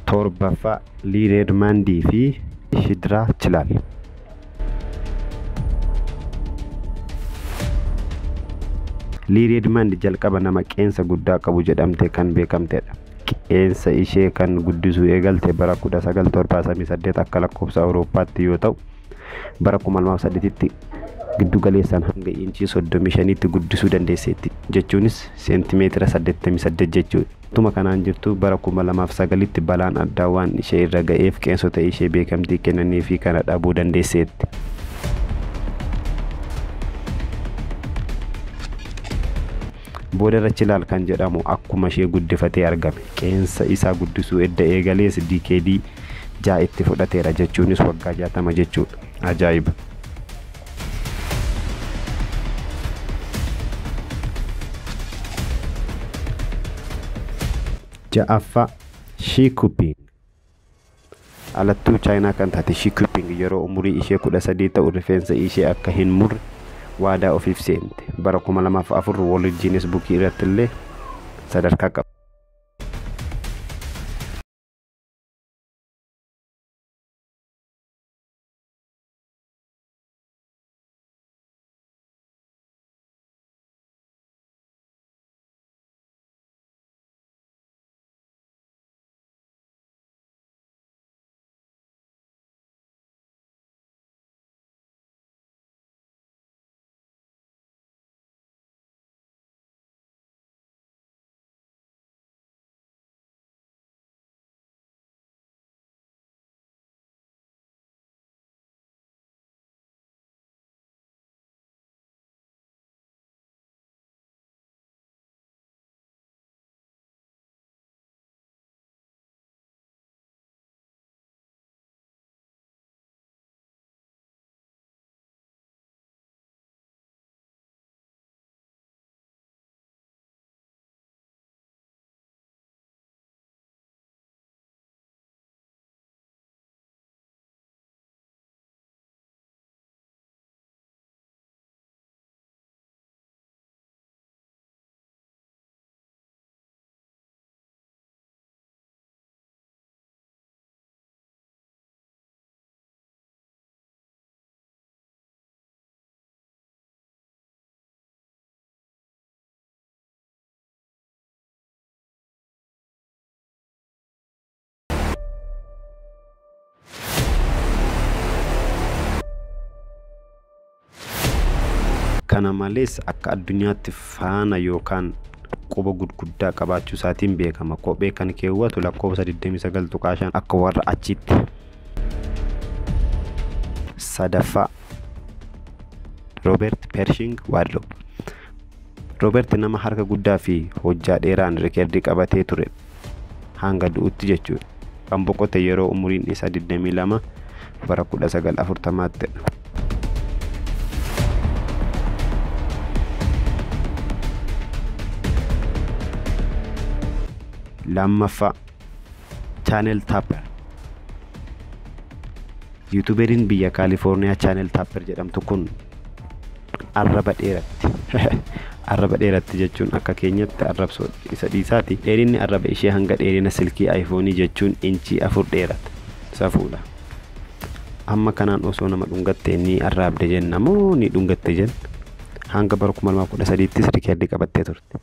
torbaffaa Liireedmaandii fi Shidiraa Chilaal. Liireedmaand jalqaba nama qeensa guddaa qabu jedhamte kan beekamtedha. Qeensa ishee kan guddisuu eegalte bara 1978 akka lakkoofsa Awurooppaatti yoo ta'u, bara 2008tti giddu galeessaan hanga inchii 35tti guddisuu dandeesseetti. Jechuunis seentimeetira 88 jechuudha. Tuma kanaan jirtu bara 2009tti balaan addaa waan ishee irra ga'eef qeensota ishee beekamtii kennanii fi kana dhabuu dandeesseetti. Boodarra Chilaal kan jedhamu akkuma ishee guddifatee argame. Qeensa isaa guddisuu edda eegalees dikeedii 6 itti fudhateera jechuunis waggaa 60 jechuudha. Ajaa'iba! Ja'affaa Shikuuping. Alattuu Chaayinaa kan taate Shikuuping yeroo umurii ishee 13 ta'u rifeensa ishee akka hin murre waadaa ofiif seente. Bara 2004 World Guinness Book irratti illee sadarkaa qaba. Kana malees akka addunyaatti faana yookaan quba guddaa qabaachuu isaatiin beekama. Kophee kan keewwatu lakkoofsa 29.5 akka warra achitti. Sadaffaa Robert Pershing Wadlow. Robert nama harka guddaa fi hojjaa dheeraan rikeerdii qabatee ture hanga du'utti jechuudha. Kan boqote yeroo umuriin isaa 22 bara 1940tti. Lammaffaa Channel Tapper. YouTuberiin biyya Kaalifoorniyaa Channel Tapper jedhamtu kun arraba dheeratti jechuun akka keenyatti arrabsoo isa dhiisaati. Dheerinni arraba ishee hanga dheerina silkii iPhone jechuun inchii 4 dheerata. Safuudha. Amma kanaan osoo nama dhungatte ni arrabde jenna moo ni dhungatte jenna? Hanga bara 2013tti rikeerdii qabattee turte.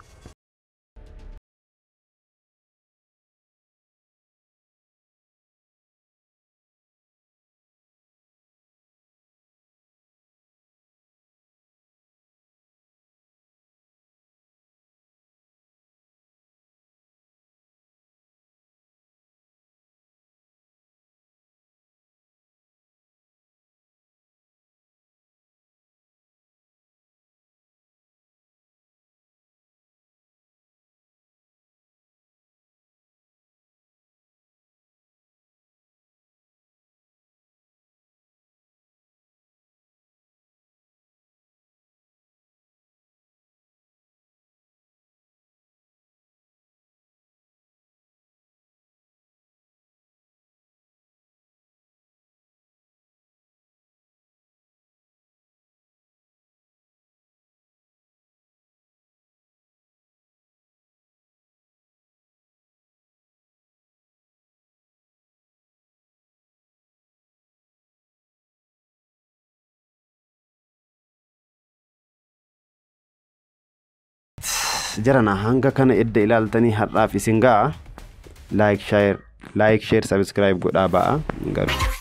jarana hanga kana edda ilaaltanii har'aaf isin ga'a. Like share subscribe godhaa ba'a.